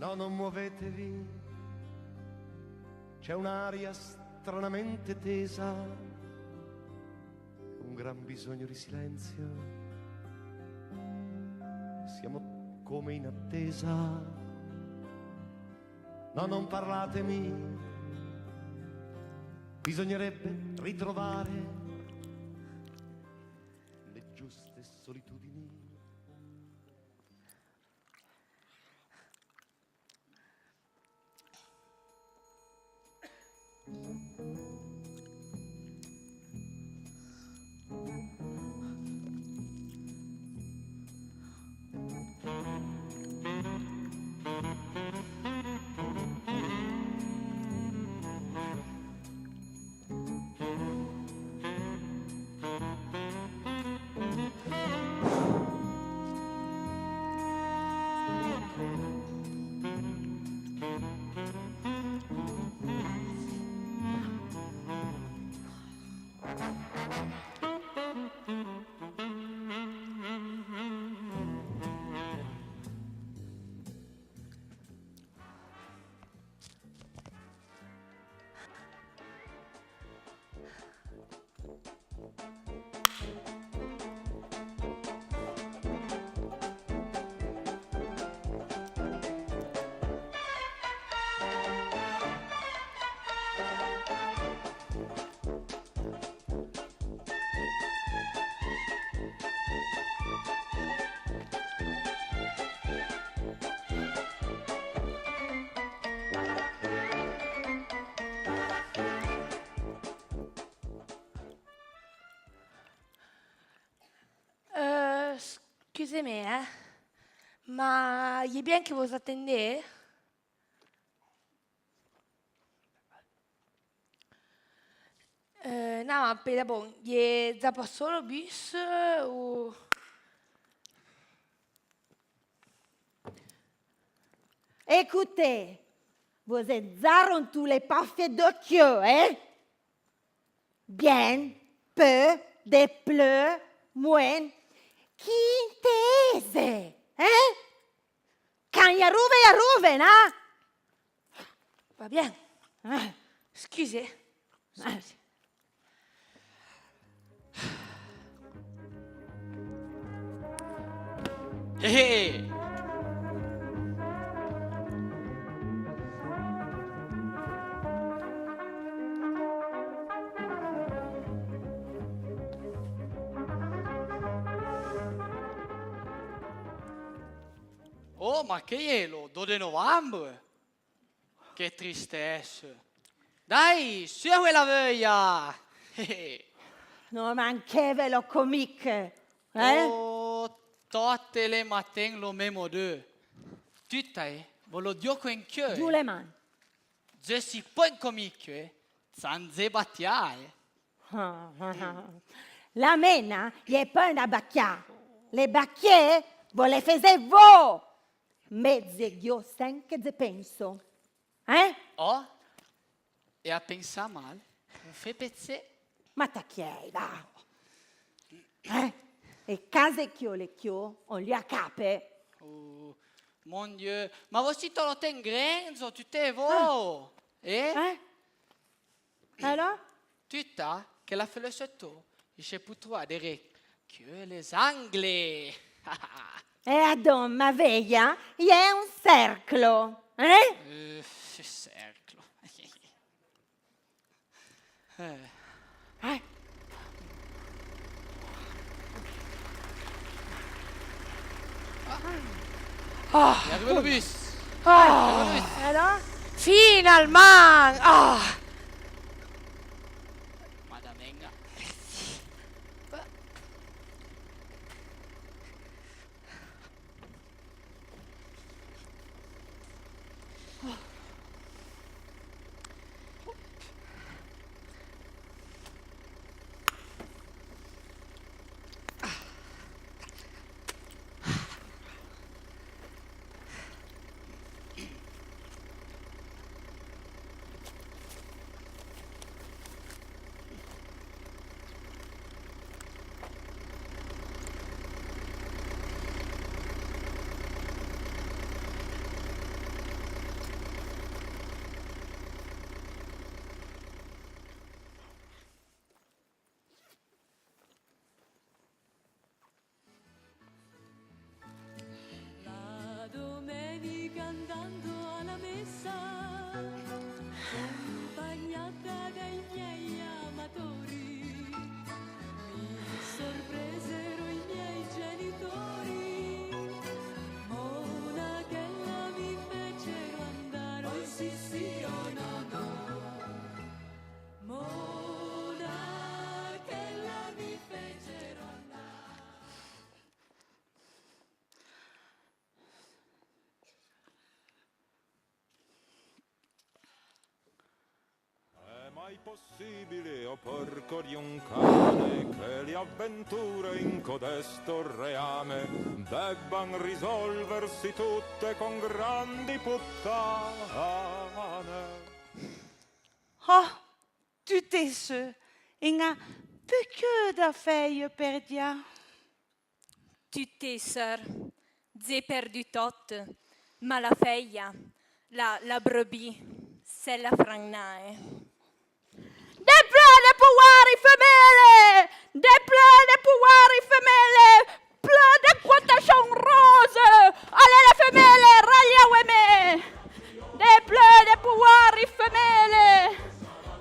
No, non muovetevi, c'è un'aria stranamente tesa, un gran bisogno di silenzio, siamo come in attesa. No, non parlatemi, bisognerebbe ritrovare le giuste solitudini. Excusez-moi, mais il est bien que vous attendez. Non, appena bon, il est pas solo bus ou... Écoutez, vous êtes zarons tous les parfaits d'occhio, hein? Bien, peu, des pleurs, moins, qui intese, hein? Quand y arrive, hein? Va bien. Excusez. Hey! Oh, ma che è lo? 2 novembre? Che tristezza. Dai, su quella voglia! Non manquez le comique, hein? Oh, tutte le mattine lo même deux. Tu t'as, volo dio con che? Giù le mani. Je suis pas un comique, sans battiare. La mena, il est pas un bacchia. Les bacchiers, vous les faisiez vous. Mezze io senche de penso. Hein? Oh, e a pensare mal, un fait pezze. Ma t'acchiei, va. E case chio le chio, on li a cape. Oh, mon Dieu, ma voici te lo ten grenzo, tu te vo. Alors? Tu t'as che la fait le château, et chez pour toi, Derek, que les Anglais. E adon, ma veglia, il y a un cerclo. Hein? Cerclo. Il arrive le bus. Alors? Finalement! Ah! Madame Enga. possibile, o porco di un cane, che le avventure in codesto reame debban risolversi tutte con grandi puttane. Oh, tu è su, inga peu da feie per dia. Tu t'es sœur, j'ai perdu tot, ma la feia, la brebis, c'est la fragnae. Des pleurs de pouvoir femelle, des pleurs de pouvoir femelle, pleurs de quotation rose, allez la femelle, raglia oueme. Des pleurs de pouvoir femelle,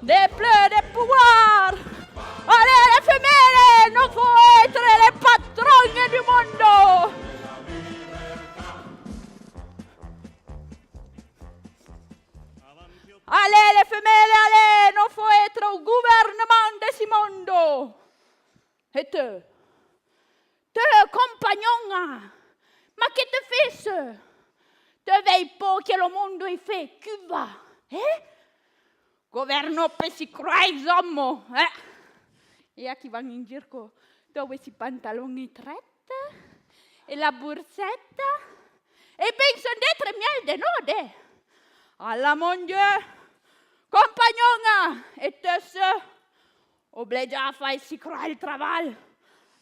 des pleurs de pouvoir, allez la femelle, non faut être les patronnes du monde. Allez les femelles, allez, non faut être au gouvernement de ce monde. Et te compagnon, ma que te fais ce? Te veille pas que le monde est fait, que va, Governo per si croire hommo, E a chi vanno in giro dove si pantaloni strette e la borsetta e pensano d'être miel de node. Alla mon Dieu, compagnona, et te ce, obligea a fare si croire il travail.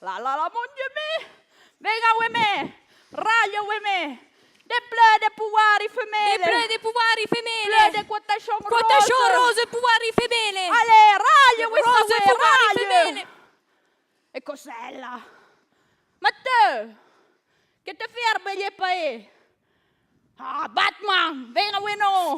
La mon Dieu, venga oueme, raglio oueme, des pleurs de pouvoir femelle. Des pleurs de pouvoir femelle. Pleurs de quotation rose. Quotation rose, pouvoir femelle. Allez, raglio questa Rose, uè, pouvoir raglio. femelle. E cos'ella? Ma te, che te fermi gli paesi? Ah, Batman, venga bueno.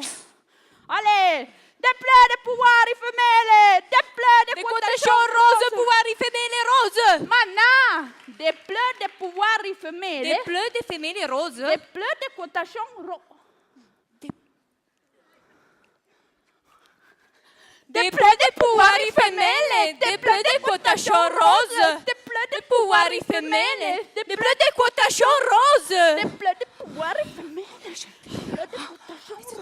Allez, des pleurs de pouvoir femelle, des pleurs de Des quotation quotation rose, rose. pouvoir femelle rose. Mana, des pleurs de pouvoir femelle, Des pleurs de femelle rose. des pleurs de quotation rose. Des pleurs de pouvoir femelle. Des pleurs de quotation rose. Des pleurs de Pouvoir femelle. Des pleurs de quotation rose. Des pleurs de pouvoir femelle, des pleurs de quotation rose.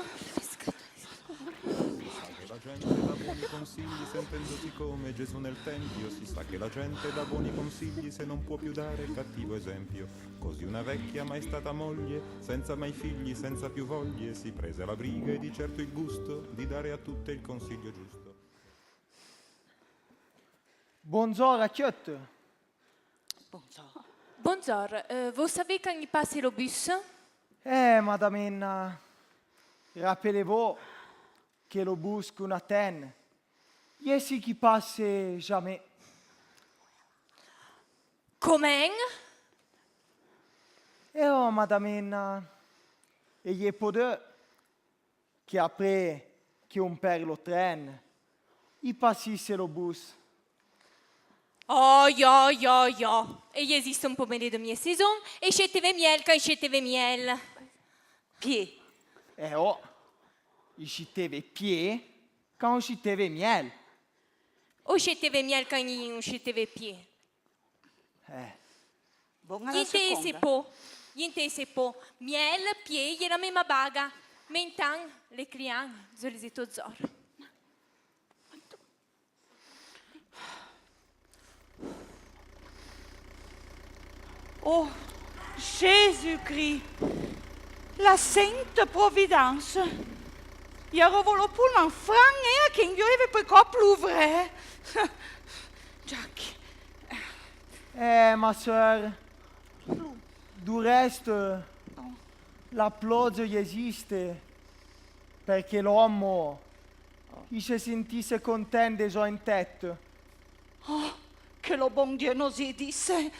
La gente dà buoni consigli sentendosi come Gesù nel Tempio. Si sa che la gente dà buoni consigli se non può più dare il cattivo esempio. Così una vecchia mai stata moglie, senza mai figli, senza più voglie, si prese la briga e di certo il gusto di dare a tutte il consiglio giusto. Bonjour à Kyoto. Bonjour, vous savez quand il passe le bus? Madamina, rappelez-vous que le bus qu'on attend, il est ce qui passe jamais. Comment? Oh, madamina, ayez pas de qu'après qu'on perd le train, il passe sur le bus. Oh, yo. Et il existe un peu de mie saison et j'étais miel quand j'étais miel. Pied. Oh, il j'étais pied quand j'étais miel. O j'étais miel quand j'étais pied. Buona la Niente seconda. se può. Miel, pied, il y a la même baga. Maintenant, les clients, je les ai tous or. Oh, Jésus-Christ, la Sainte Providence. Jag har hållit på med en frange kring jag är på koppluvre. Jack. Ma soeur, du reste, l'applauso esiste perché l'uomo il si sentisse contento già in tetto. Oh, che lo bon Dio nos disse.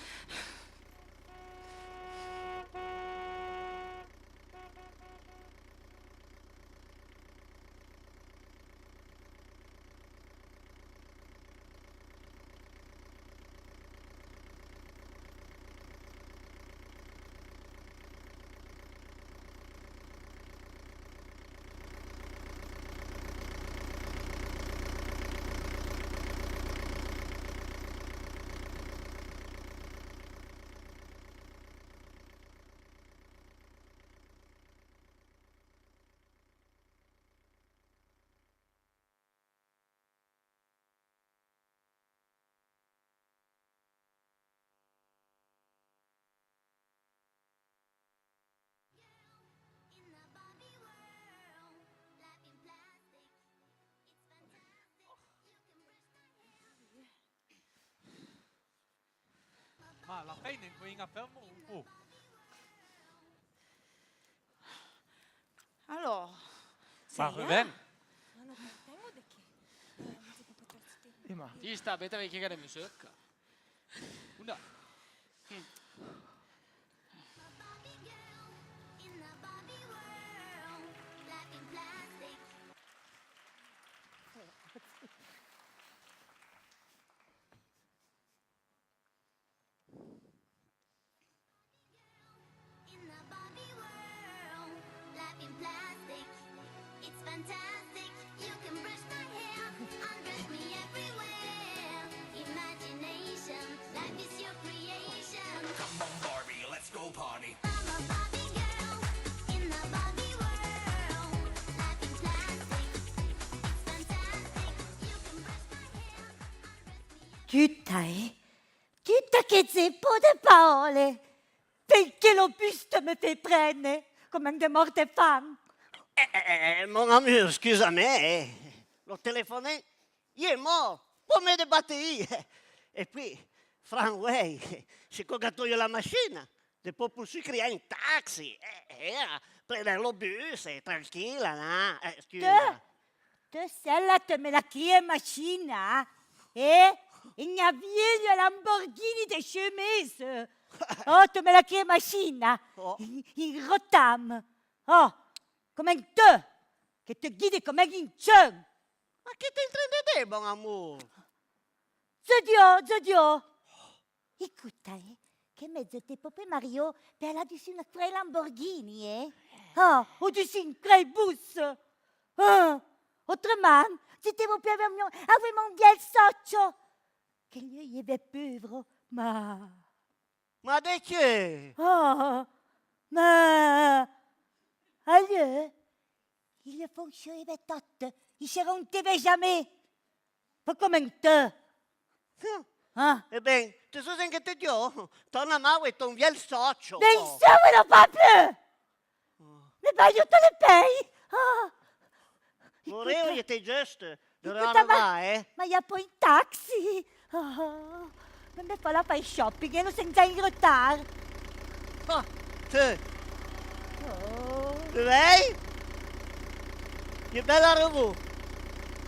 Ah, la fine in cui fermo un po'. Alors, Ma c'est ben, Emma, ti sta bene perché che mi secca. Una. Fantastic, you can brush my hair, undress me everywhere. Imagination, life is your creation. Come on, Barbie, let's go party. I'm a Barbie girl in the Barbie world. Life in plastic, it's fantastic. You can brush my hair, undress me. Tutta che zeppo de parole. Perché lo buste me fait prendere come un morte fan. Mon ami, excuse-moi, le téléphoné, il est mort, pour me débattre. Et puis, Franway, c'est quand io la macchina, dopo posso creare un taxi, prendere lo bus, tranquilla, no? Scusa. Tu celle te me la crie macchina, il y a vieille Lamborghini de chemise. Oh, tu me la crie macchina, il rotame. Oh, come un te, che te guide come un chum. Ma che ti intendete, bon amour? Zodio. Écoute, che mezzo te popé Mario per la dessus una tre Lamborghini, Oh, au-dessus une tre bus. Autrement, si te popé avec mon vieil socio, che lui est pauvre, ma... Ma de che? Oh, ma... Allez, il fonctionne tot, il se rompeva jamais. Pas comme un te. Eh ben, tu sai che ti dico? Torna a Mau e ton via il socio. Mais ça, mais non pas plus. Mais pas je te le paye. Vorrei che ti giusto. Dove Écoute, va, ma il n'y a pas un taxi. Non mi fa la fare shopping e non senza in retard. Tu, lei? Che bella revù.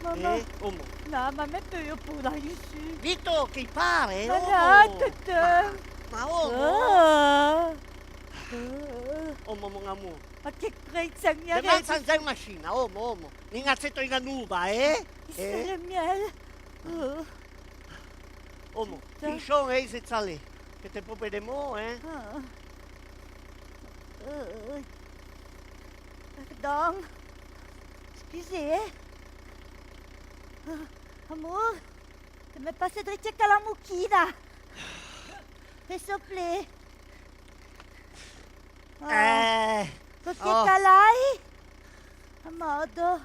Mamma, Uomo. no, ma me pure pure ici. Vito, che pare? Ma uomo. no, tete. Ma uomo. Uomo, mon amour. Ma che crezza mia Devi senza in macchina, uomo. Innanzitutto in nuba, Il miele. Uomo, piscione e si lì. Che te può vedere mo, Pardon. Excusez. Amour, tu me passes de check à la mucchina. S'il te plaît. Perché lei? Amado.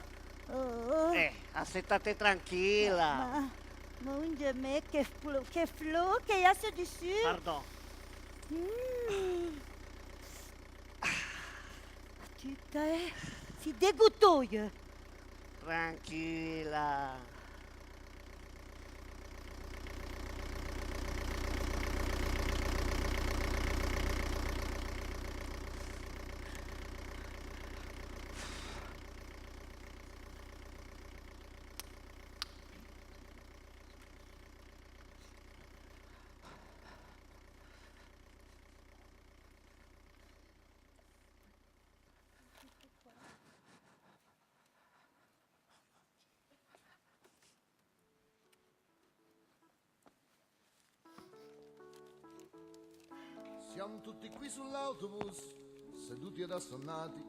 Aspettate tranquilla. Ma un me che flou che y a sur dessus. Pardon. Tu t'es si dégoûtouille. Tranquilla. Siamo tutti qui sull'autobus, seduti ed assonnati,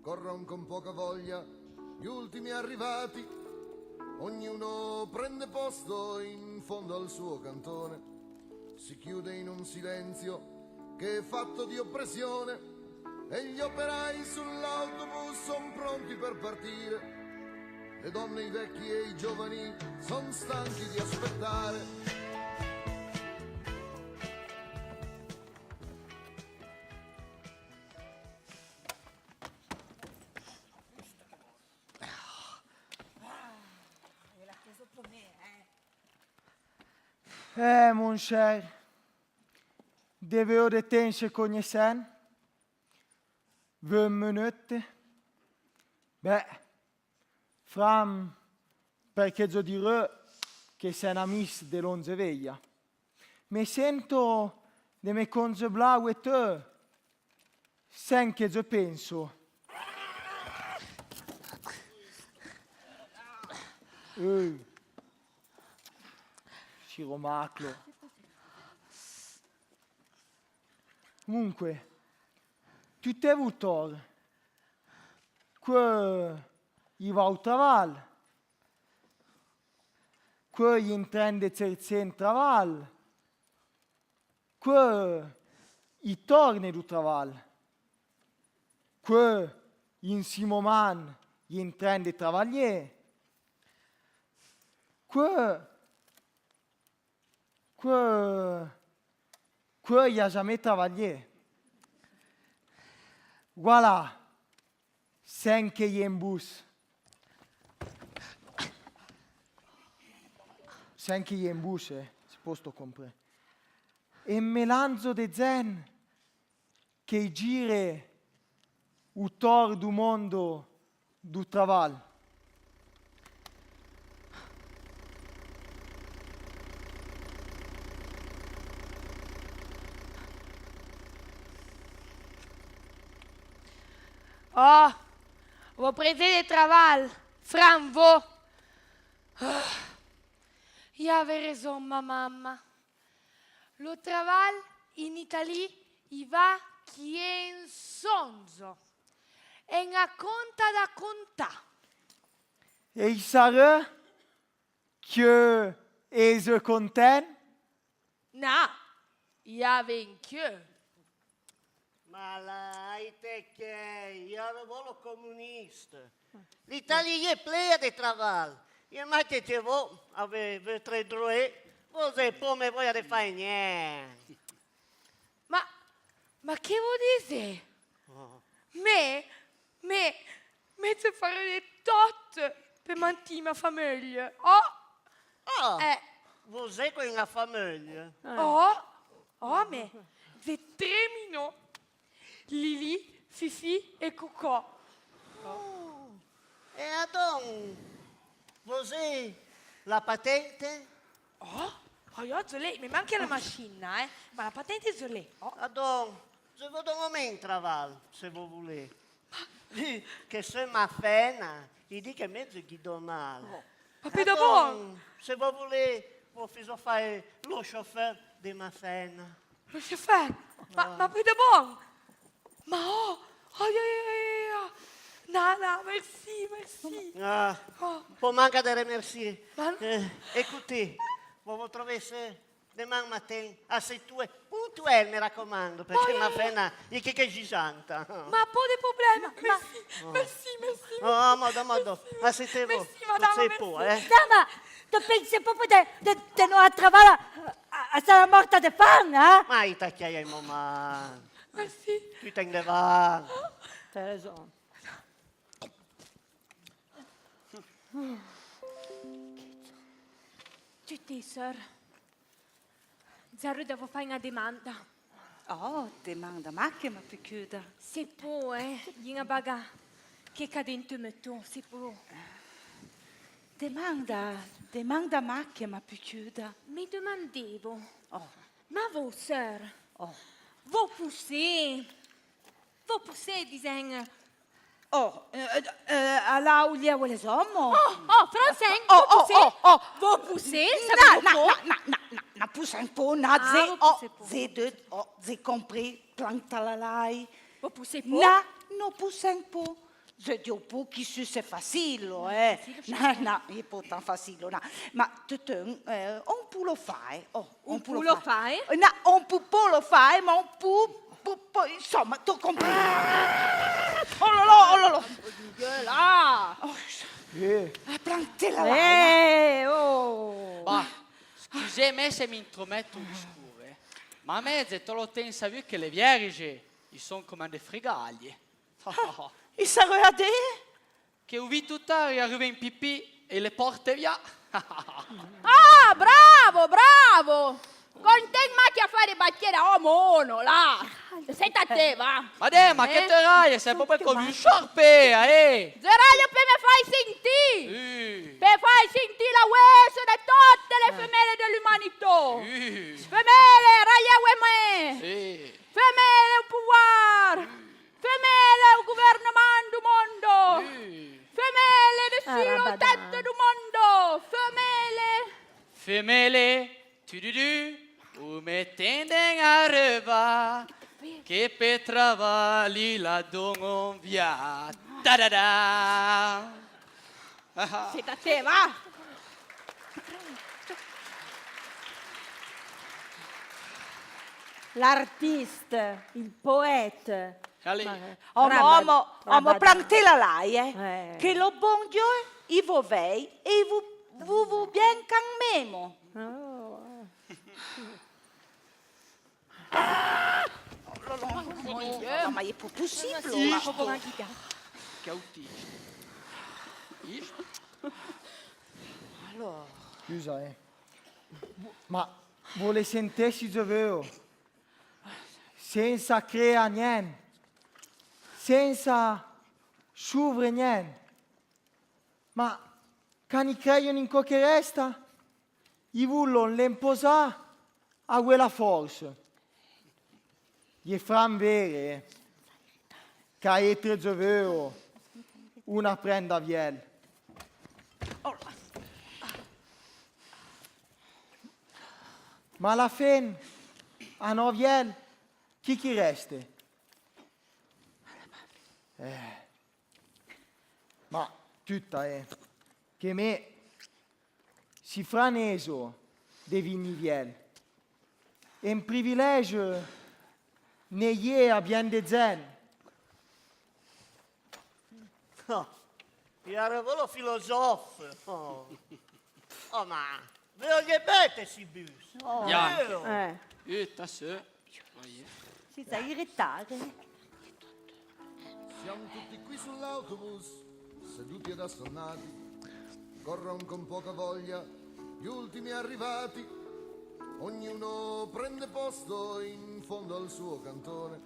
corrono con poca voglia gli ultimi arrivati, ognuno prende posto in fondo al suo cantone, si chiude in un silenzio che è fatto di oppressione e gli operai sull'autobus sono pronti per partire, le donne, i vecchi e i giovani sono stanchi di aspettare. mon cher, Deve de tense cognesen? 20 minutter? Beh, fram perché io dirò che sei un amico dell'onzeveglia. Mi sento di me congeblare e te, sen che io penso. Sciromaclo. Comunque, tu te vutor, que i va al traval, que i intende cerzen traval, que i torne du traval, que in si moment i intende travaglier, que il a jamais travaillé. Voilà, 5 en bus. 5 en bus, si posso comprare. E melanzo de zen che gire uttor du mondo du traval. Oh, vous prêtez des travail, Fran, vous. Il avait raison, ma maman. Le travail in Italie, il va chi è in sonzo. E una conta da conta. E il sarà che è content? No, il y avait un que. Ma là, te che io avevo lo comunista. L'Italia è plena di travail. Io mai te devo avere 3 droit, voi come voi a fare niente. Ma che vuol dire? Me te fare tot per mantenere ma famiglia. Voi con una famiglia? Me vi 3 minuti. Lili, Fifi e Cocò. E adon, voi la patente? Io ce l'ho, mi manca la macchina, ma la patente ce l'ho. Adon, je veux un moment in travail, se vous voulez. Che se ma fena, il dit che mezzo guido male. Ma per davvero? Se vous voulez, vous faites fare lo chauffeur di ma fena. Lo chauffeur? Ma per davvero? Ma no, merci. Pour manca de remercier. Écoutez, vous vous trouvez demain matin à 7h, puntuel, mi raccomando, perché ma fena è che gisanta. Ma pas de problème. Merci. Modo. Ma siete voi? Madame, ma tu pensi proprio di non trovare a stare morta di fame, Ma i tacchiai ai momenti. Merci. Tu te ne vas. T'as raison. Tutti, sir. Zero devo fare una domanda. Demanda, ma che mi più chiuda? Se può, una baga che cade in tu, se può. Demanda ma che mi più chiuda? Mi domandavo, ma voi, sir, voi possiate disegnare? All'aulia vuole sommo? Francesco, voi possiate? Na pousse un po', na ze compris, planta la lai. Vous poussez pas? Na, no pousse un po'. Je dis pas che c'est facile, No, è pas tant facile, no. Ma tutto, on peut lo fare. On peut lo fare? No, on peut pas lo fare, ma on peut, insomma, tu compri. Oh là là. Là! Plante la lai. Ma, scusate se mi intrometto un discorso, ma a me te lo pensa vu che le vierge sono come dei frigagli. E sa regardare? Che ho visto tutt'aria arriva in pipì e le porte via. Bravo! Con te in macchina a fare battiera, mono, là. Senta a te, va. Ma che te rai? Sei proprio come un sciorpea, Zeraglio per me fai sentire. Per fai sentire la ueso di tutte le femelle dell'umanità. Femelle, raglia me. Femelle un pouvoir. Femelle un gouvernement du mondo. Femelle dessus tête du mondo. Femelle. Femele, tu mettende a reva, che per travali la dongon via. Da da da. Senta a te, va. L'artiste, il poète. Homo plantela là, che lo bon Dieu, il vous veille et vous bien quand même. No, ma è possibile. Che autista. Allora. Scusa, ma vuole sentirsi dov'ero? Senza creare niente. Senza sciuvere niente. Ma cani credono in quello che resta? I vogliono l'imposare a quella forza. Gli fran vere che è tre dovero una prenda viel. Ma alla fine, a no viel, chi resta? Ma tutta è che me si franeso de vini viel. È un privilegio ne ie a bien de zen. Il lavoro filosofo. Oh, ma ve gli bete si bus. Ja. Utan så. Si sa irritare. Siamo tutti qui sull'autobus, seduti ed assonnati. Corrono con poca voglia gli ultimi arrivati. Ognuno prende posto in fondo al suo cantone.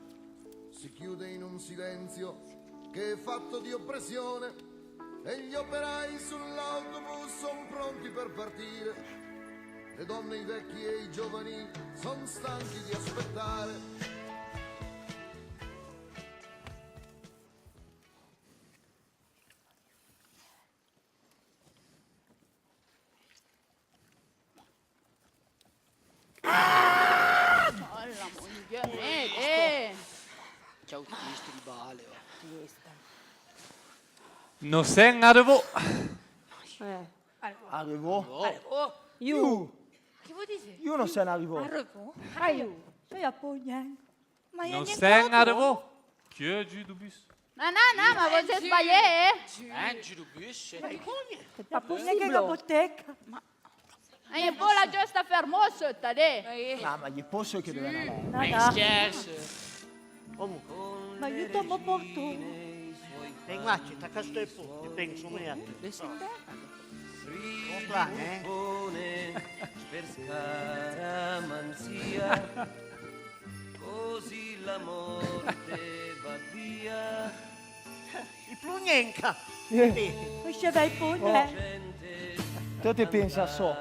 Si chiude in un silenzio che è fatto di oppressione. E gli operai sull'autobus sono pronti per partire. Le donne, i vecchi e i giovani sono stanchi di aspettare. Che autista di bale. Non sen arrivò. Arrivò? Io. Che vuol dire? Io non se ne arrivò. Io. Sei a pogna. Ma Non sen arrivò. Che giù du bus. No, ma voi siete sbagliati. Giù du bus. La pogna che la bottega. E un po' la giusta fermosa, tade. No, ma gli posso che deve andare. Ma in scherzo. Ma io tomo porto. Tem maci, ta questo è po', penso me a te. Per scaramanzia, così la morte va via. Il plugnenca. Ma se vai pugna. Tu ti pensi a so.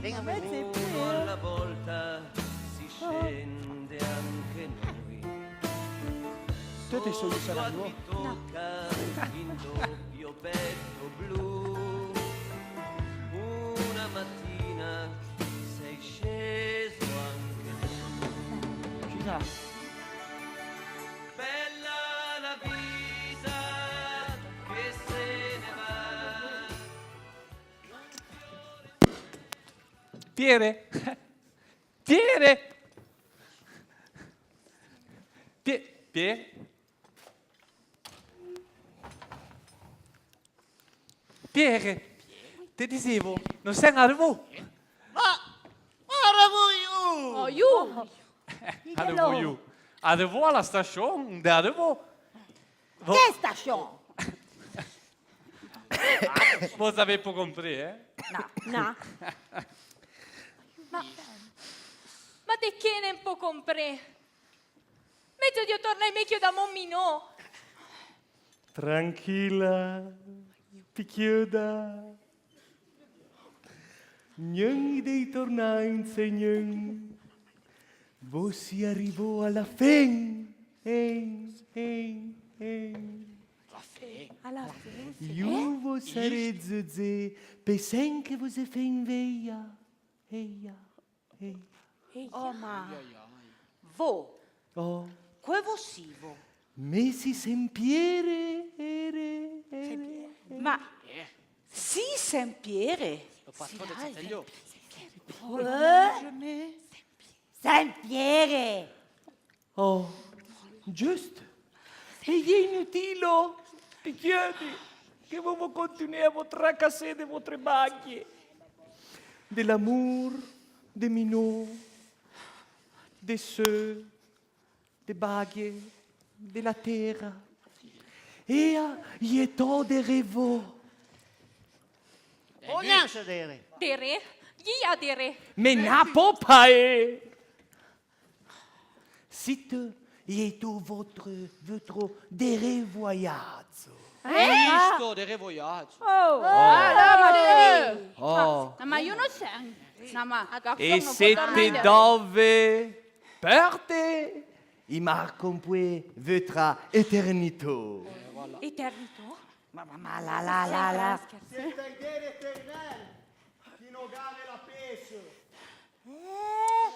Alla volta si scende anche noi. Tu ti sogni se ne arrivò? Tocca in doppio petto blu. Una mattina sei sceso anche tu. Ci sa. Bella la vita che se ne va. Piere. Piere. Piere. Piere, ti dicevo, non sei arrivato. Arrivo io! Arrivo io. Arrivo alla stazione, arrivo. Che stazione? Voi avete compris, No. Ma de che ne può comprare? Mezzo di tornare meglio da mommino. Tranquilla, picchiuda. Non devi tornare in segno. Voi si arrivò alla fin. Alla fine. Io voi sarei zuzze, pensen che voi se fin veia. Oh, ma vo, Oh, que vossivo? messi sempiere, Ma sì, Sempiere. Lo patrone del Zentaglio. Sampiere. Oh, giusto. E è inutile, picchiati, che voi continuiamo a votre casse de votre baglie. De l'amour, de minot, de ceux, de baglie, de la terra. E gli è to de revo. Vogliamo sedere. Dere? Gli ha dere. Mais n'a pas pas. C'est tout votre dere voyage. Visto de revoyage. Oh, Oh. ma io non so. No, ma E siete dove parte? Il marco poi votre éternité. Eternito? Ma la.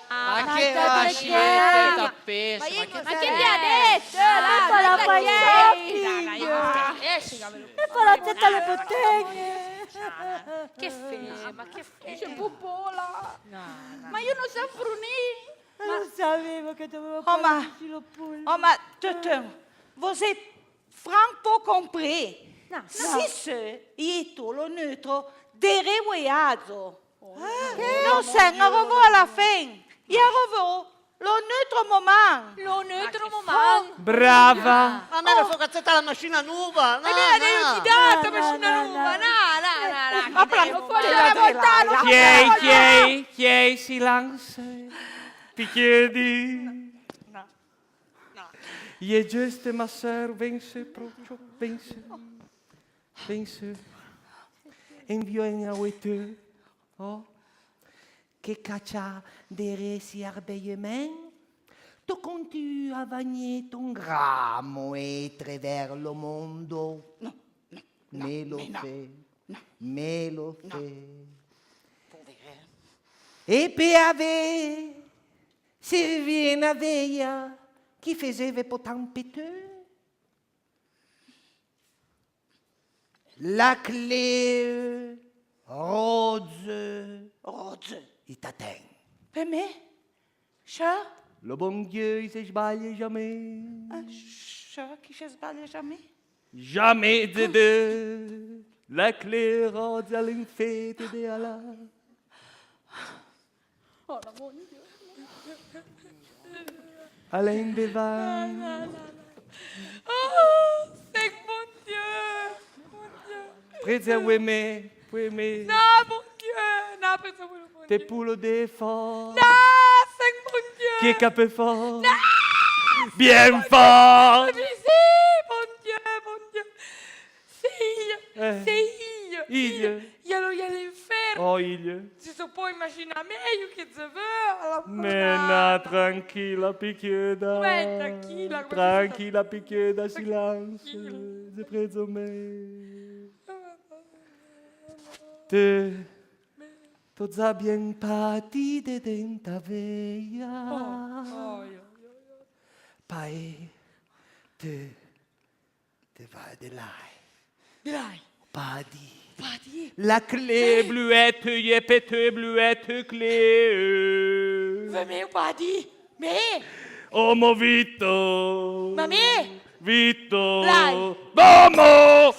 Ma che vascette t'appeso? Ma che fai? ti ha detto? la fai E poi la testa alle bottiglie. Che fema, che fema. C'è popola. Ma io non so frunire. Non sapevo che dovevo Oh, ma- farci lo pollo. Oh, ma Tutum, vous êtes franco compris. No. Si ce ito lo neutro dere voyaggio. Non sei arrivato alla fin. Io arrivo lo neutro moment. Lo neutro moment. Brava. A me la focazzetta la macchina nuova. No, no. Data macchina nuova. No. Ma prego, Fuori dalla montagna. Chiei, silenzio. Ti chiedi? No. Il est juste ma sœur, vence proprio, vence. Enviou a ouete. Oh. Che caccia dere si arbeillemen. Tu continui a vagner ton gramo et travers le mondo. Me lo fait. E per ave, se viene a veia, chi faisait pourtant péteux? La clé rose, il t'atteint. Per me? Cher? Le bon Dieu, il se sbaglia jamais. Cher qui se sbaglia jamais? Jamais de deux. La clé rose à l'infête de Allah. Oh, la buona Dio. Alain Devan. Oh, c'est mon Dieu. Près à Ouémé. No, mon Dieu. No, penso quello mon Tes Dieu. poules de fort. No, c'est mon Dieu. Qui est capé fort? Bien fort. Sì, mon Dieu. Sì, Io. Io all'inferno. Oh, il. Si si può immaginare meglio che se vuole. Mena, tranquilla, picchiuda. Ouais, tranquilla, come Tranquilla, picchiuda, silenzio. C'est près de me. Tu già bien parti de denta veia. Pai, te vai de là. Dai. Padi. Padi. La clé bluette, yépete, bluette, clé. Me padi. Me. Oh, mo Vito. Ma me. Vito. Dai. Vamos!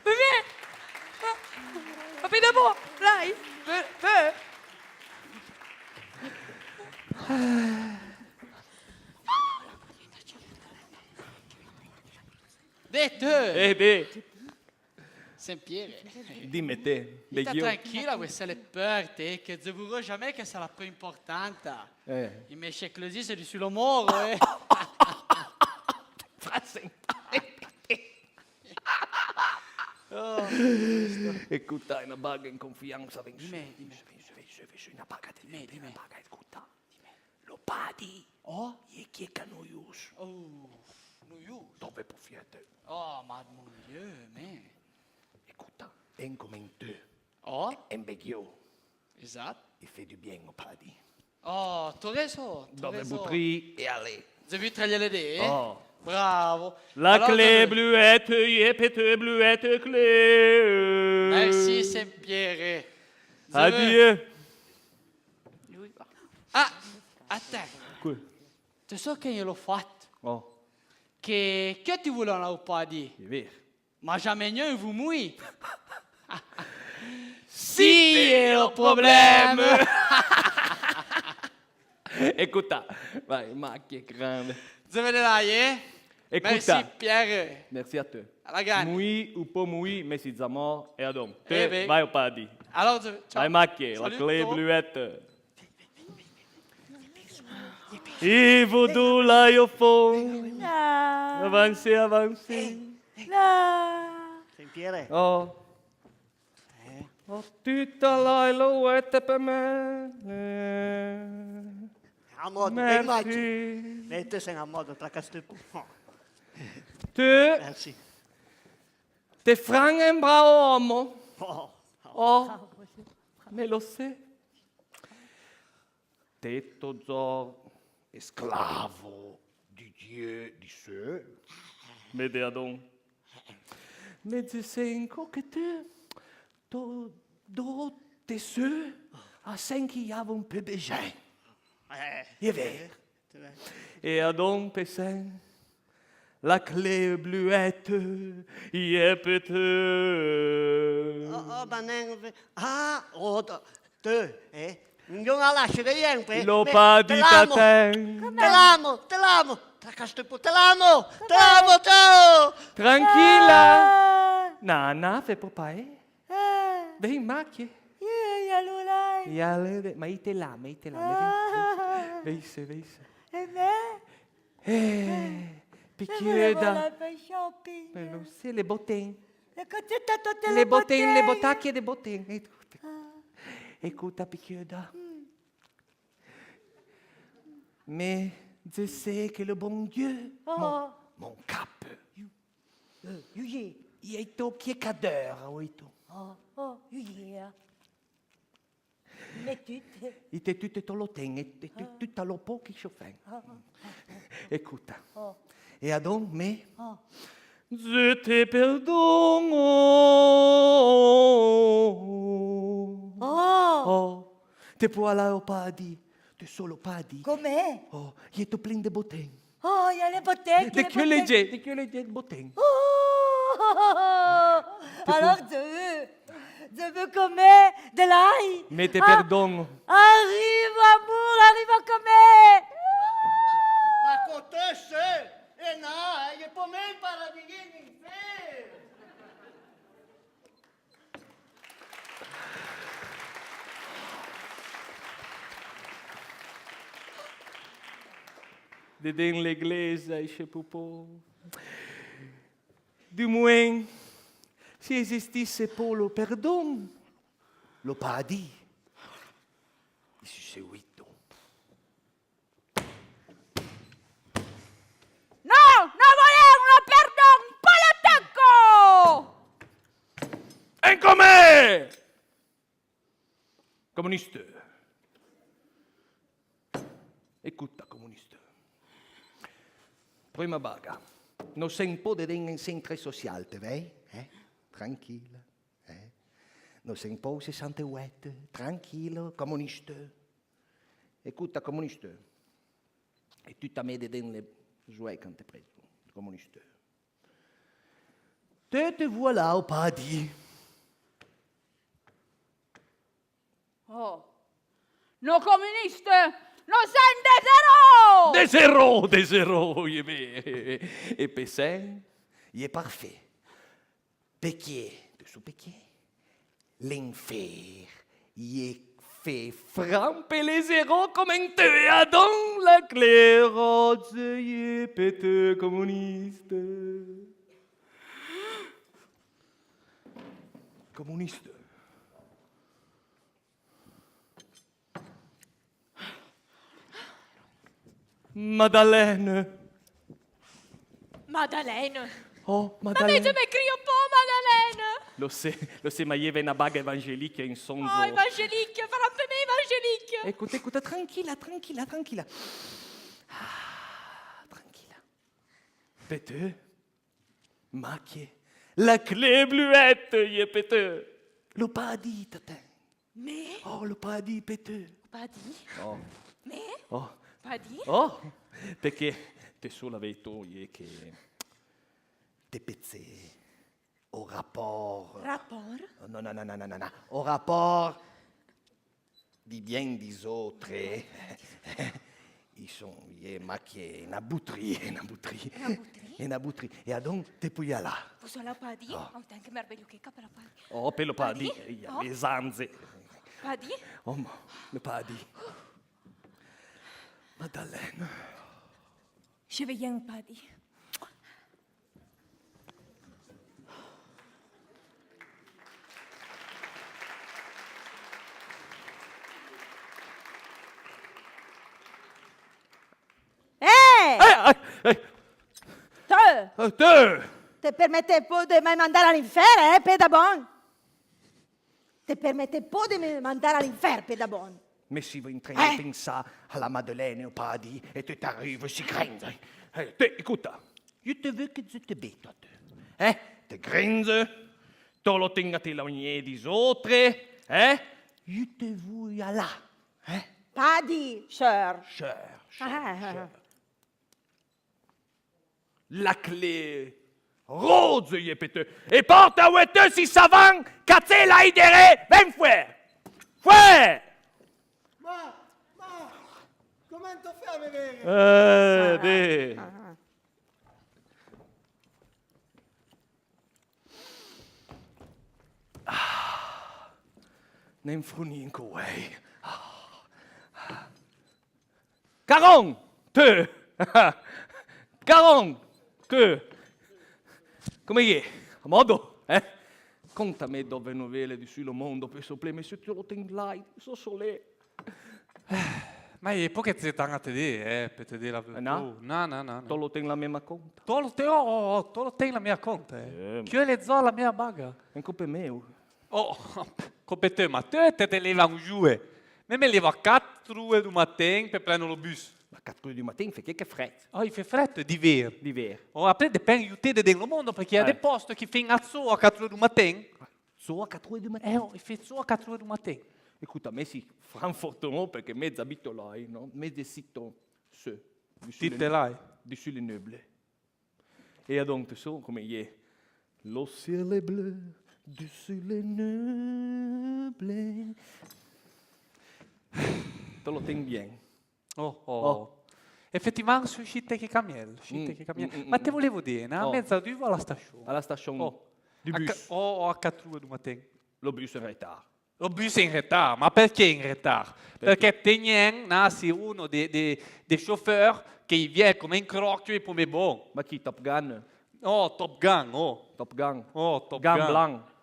Me. Ma dopo. Dai. Detto. Eh beh, Saint-Pierre. Dimmi te, Sta Beghio. tranquilla, questa è porte, che devo jamais che sarà più importante. Invece così sei sullo muro, eh. Écoute, une bague in confianza, Dimmi. una baga di me, una baga, écoute. Lo padi, e chi è canoius. Noius. Dove poffiette? Oh, ma mon Dieu, me. Écoute, un comme un deux. Un Beghio. Esatto. Il fait du bien au padi. Oh, tu raison. Dove butri e allez. J'ai vu tra le dé. Oh. Bravo. La Alors, clé bluette, yépete bluette clé. Merci Saint-Pierre. Adieu. Ah, attends. Quoi? Tu sai che io l'ho fatto? Oh, Che ti vogliono pas dire? è vero. Ma jamais mieux vous mouille. Si è il problema. Écoute, vai, macchie grande. Je vais là, Écoute. Merci Pierre. Merci à toi. Alla grande. Mouille ou pas mouille, mais c'est d'amour et à donc. Eh ben. Vai au padi. Alors, ciao. Vai macchie, la Salut, clé ciao. bluette. Il vaudou là au fond. Avancez, avancez. Saint-Pierre. Oh. Oh, tutta l'alouette per me. A modo, ben Merci. macchie. E te sei a modo tra Castelpu. Tu, Merci. te frango un bravo uomo. Oh. Oh, me lo sai. Tetto Zor, esclavo di Dio di sé. Vede Adon. Mezzo senco che do te su a sen che ava un peu besoin. È vero. E Adon pesen. La clé bluette, yépete. Oh, ma non... Ah, oh, te, non la lasci che niente. Lo pa di taten. Te l'amo. Tra Castelpu, te l'amo, ciao. Tranquilla. Nana, fai papai. Vem, macchie. Ja, ma ite là. Veisse. Picchieda. Non sai, le bottine. Le botacche de bottine. Écoute, picchieda. Mais je sais que le bon Dieu, mon cap, il est au pied cadeur, oui, tout. Il était tout au lotin, et tout à l'oppo qui chauffait. Écoute. Et donc, mais, je te pardonne. Oh, te puoi aller au paradis. Tu solo padi. Com'è? Oh, il est plein de beauté. Oh, il y a les botteghe. De que legge de beauté. Oh, alors je veux com'è de l'ail. Mais te pardonne. Arrive, amour, arrive com'è. Ma cotesse, no, è per me il paradiso d'inferno. Dedans l'église, je sais pas. Du moins, si existisse pas le pardon, le paradis, il se huito. No, no volevo perdon, politico! En commun! Communiste. Écoute, communiste. Prima baga. Non sei un po' di un centro sociale, te vedi? Tranquilla. Non sei un po' 68, tranquillo, comuniste. Écoute, comuniste. E tu t'as mis dedans les jouets quand t'es prêt, comuniste. Te voilà au paradis. Oh, no comuniste, no sen de zero! Des zéros, et Pessin, il est parfait. Péquier, de su perché l'enfer y fait framper les héros comme un tueur dans la clairose y péteux communiste. Communiste. Madeleine. Madeleine. Oh, Ma Madeleine. je m'écris pas, Madeleine. Lo sai, ma io avevo una baga evangelica in sonzo. Oh, évangélique, frappez évangélique. Écoute, tranquilla. Tranquilla. Péteux, macchie, la clé bluette, y est péteux. L'ho pas dit, tatin. Mais? Oh, l'ho pas dit, péteux. Pas dit. Oh. Mais? Oh. Pas dit. Oh, perché te solo avevi che te pezze au rapport. Rapport? No. Au rapport di bien des autres. Ils sont marqués una bouterie. Et donc, te puoi là. Vous l'avez pas dit? Oh, tant que merveilleux che capella pas. Oh, per lo pas Pas dit, dit? il y a Oh. les anze. Pas dit? Oh, le pas dit. Madeleine. Je vais rien pas dit. Te permette pas de me mandare all'inferno, Pedabon? Te permette pas de me mandare all'inferno, Pedabon? Mais si vous êtes en train de penser à la Madeleine au paradis et tu t'arrives si grinze. Écoute, je te veux que tu te bêtes, toi. Te grinze, tu lo tengas la ogne des autres, je te veux là. Pas dit, cher. Cher. La clé rose, je péteux. Et porte à ouette si savant, cassez la idée, ben fouet. Fouet! Ma, come ti fai a vedere? Beh. Nem fruninco, way. 42. 42. Come è? A modo? Contami dove novelle di sul mondo per sopleme se tu lo tengi là, so solé. Ma è poche zetan a te per te dire la verità. No. Tu lo tengi la mia conta. Tu lo tengi la mia conta. Che le zo la mia baga. È colpa mia. Oh, come te, ma te leva un jouet. Mais me leva 4 ore du matin per prendere lo bus. Ma 4 ore du matin, fait che freddo. Oh, il fait freddo d'hiver. D'hiver. Oh, après dipende di te del mondo perché il posto che fin a so a 4 ore du matin. So a 4 ore du matin? Oh, il fait so a 4 ore du matin. Écoute, mais si, Francfort, perché mezzo abito là, no? Mezzo sito, su. Sitte là. Dessus les meubles. Et donc, tu sais, come è? Le ciel est bleu, dessus les meubles. Te lo tengo bien. Oh. Effettivamente sono uscite che cambiare. Ma te volevo dire, a mezza di alla stazione. Alla stazione di bus. A 4 ore du matin. Lo bus è in ritardo. Lo bus è in ritardo, ma perché in ritardo? Perché Tegnen è uno dei chauffeur che viene come in crocchio e come bon. Ma chi? Top Gun? Oh, Top Gun. Top Gun. Oh, Top Gun Gun. blanc.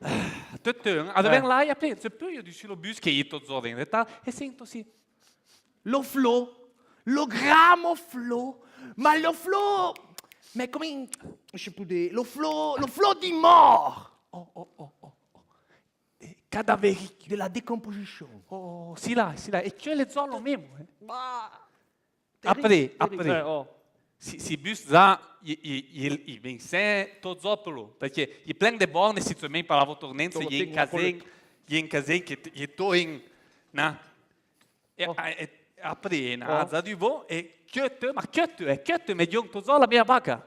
Allora là, e apre, se poi io dico lo bus che io sto in ritardo e sento sì. Lo flow, lo gramo flow, ma lo flow, ma come, je sais plus dire, lo flow di mort. Oh. Cadaverique. De la décomposition. Oh, sì là, e c'è le zollo mesmo. Terrible. Apre. Si bus za, il vincent tot zoppolo, perché il plan de borne si tu per la votornenza, gli in casen che gli to in, na. E appena za du vo e kötte, ma kötte med jung to zolla mia bacca.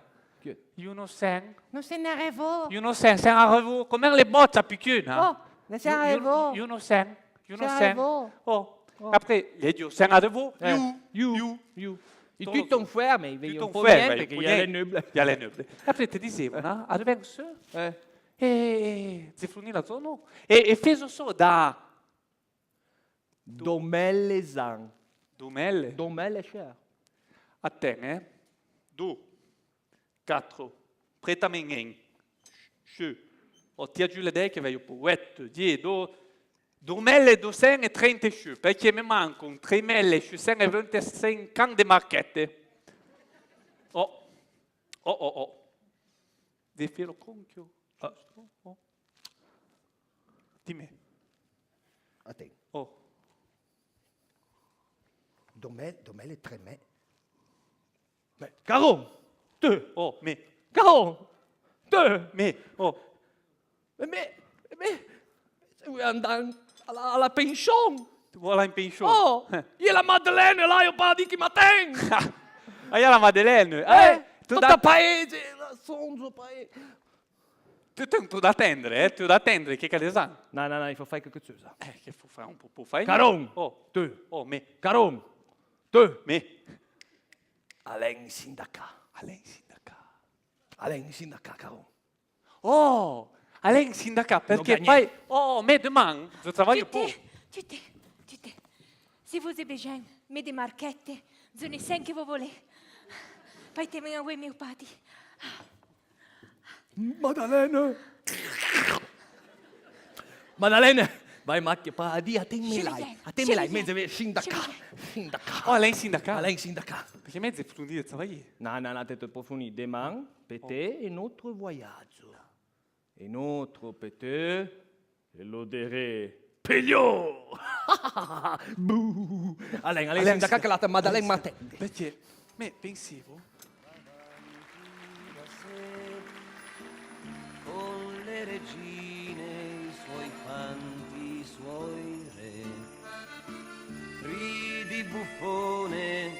You know sen. Non se ne arrivo. You know sen arrivo, come le boccia piccina. Oh, ne se arrivo. You know sen. Oh. Oh. Après, il dit, c'est un rendez-vous. You. Et tu ton frère, mais il ton faut frère, bien, perché il y a les nobles. Il y a les nobles. Après, tu disais, no? Arrivano su, E Zefruni la zona. E feso so da... Domelle Zan. Domelle? Domelle cher. A te, 2, 4, preta mengen. Che. O tia giù le dei che vai po 8, 10, 2 200 e 30 sciù, perché mi mancano 3 sciù, 25 can de marchette. Oh. Defilo conchio. Oh. Dimmi. A te. Oh. Domelle 3 me. Caron, 2. Oh, mais. Caron, 2. Mais, oh. Mais, se vuoi andare alla pensione? Tu vuoi la in pensione? Oh, io la Madeleine là, io parlo di chi matin. Ah, io la Madeleine. Tu Tutto da paese, sonzo paese. tu da attendere, tu da attendere, che cadesan. No, il faut fare quelque chose. Che fu fare un po' fare. Caron, Oh, 2. Oh, mais. Caron, 2. Mais. Alain Sindaca. Alain Sindaca, Caron. Oh, Alain Sindaca, perché poi... Oh, mais demain, je travaille pour... Tu t'es. Si vous avez besoin, mais des marquettes, je ne sais que vous voulez. Poi te me vuoi mio pati. Madalena, vai macchia pa di a te me Scegli lai. bene, A te me scegli lai, bene. mezzo Sindaca. Oh, Alain Sindaca. Alain Sindaca. Perché mezzo approfondire, travailler. Non, t'es approfondi. Demain, peut-être, un autre voyage. Un autre, peut-être, et l'odere. Peglio! Bouh! Alain, Sindaca che la Madalena m'attende. Perché? Me pensivo... Con le regine, i suoi fanti, i suoi re. Ridi buffone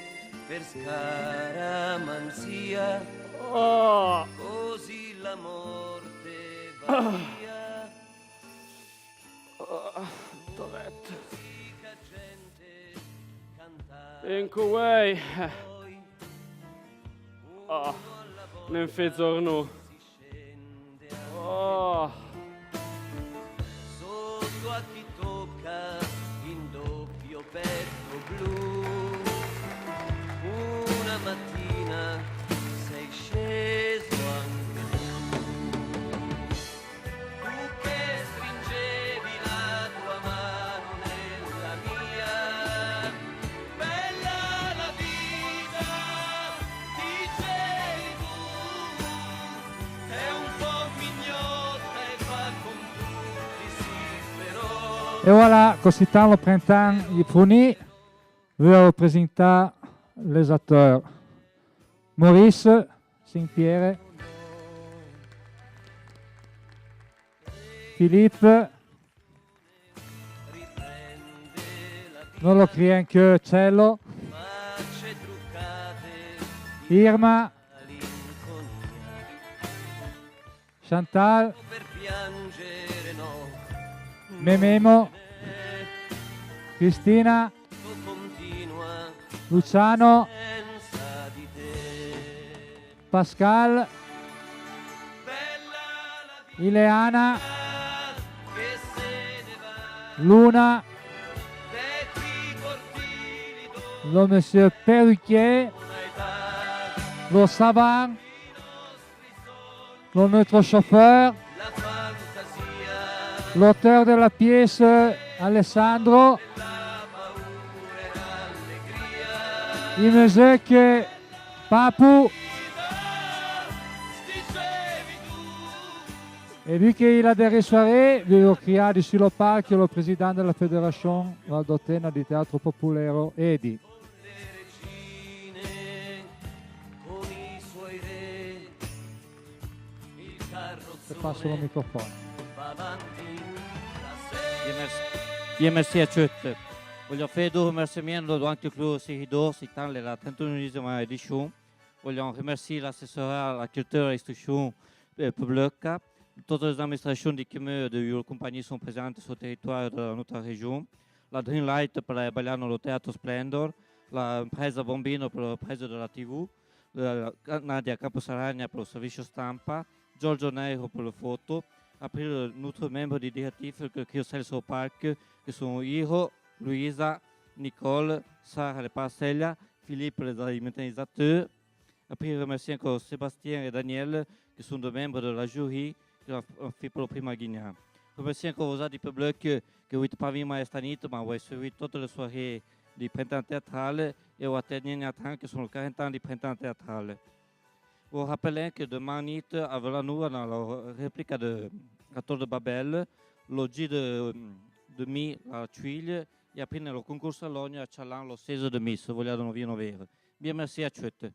per scaramanzia. Oh. Così la morte va via. Toretto. In Kuwait. Oh, non fai giorno. Oh. Sotto a chi tocca in doppio petto blu. Una mattina sei sceso anche tu. Tu che stringevi la tua mano nella mia. Bella la vita, dicevi tu. È un po' mignotta e fa con tutti si però. Et voilà, Cossitan, le printemps, il fournit, veut présenter les acteurs. Maurice Saint-Pierre, Philippe, non lo crien que Cello, Irma, Chantal, Mememo, Cristina, Luciano, Pascal, Ileana, Luna, le monsieur Perruquier, le savant, le notre chauffeur, l'auteur de la pièce Alessandro, il monsieur que Papou. Et vu qu'il a des soirées, vi ho criato sur le palco le président de la Fédération Valdotena di Teatro Popolare, Edi. Ti passo il microfono. Merci à tous. Voglio fare due ringraziamenti durante il seguidor, si tale la 31esima edizione. Voglio ringraziare l'assessore alla cultura e istruzione pubblica. Toutes les administrations du commun de la compagnie sont présentes sur le territoire de notre région. La Dreamlight per la Baiano lo Teatro Splendor, la Impresa Bombino per la presa della TV, Nadia Camposaragna per il servizio stampa, Giorgio Nero per le foto, après notre membre du directif qui est au parc, qui sont Iro, Louisa, Nicole, Sarah les parcelles, Philippe les alimentateurs. Après, remercier encore Sébastien et Daniel, qui sont des membres de la jury qui ont fait pour le prix Maguignan. Remercier encore aux du public qui ont été parmi moi cette nuit, mais ont suivi toutes les soirées du printemps théâtral et au dernier temps qui sont les 40 ans du printemps théâtral. Vous rappelez que demain nuit, avec nous, dans la réplique de la Tour de Babel, le G de mi à Tuile, et après le concours à Logna à Chaland, le 16 de mi, se vogliamo vino vero. Bien, merci à tous.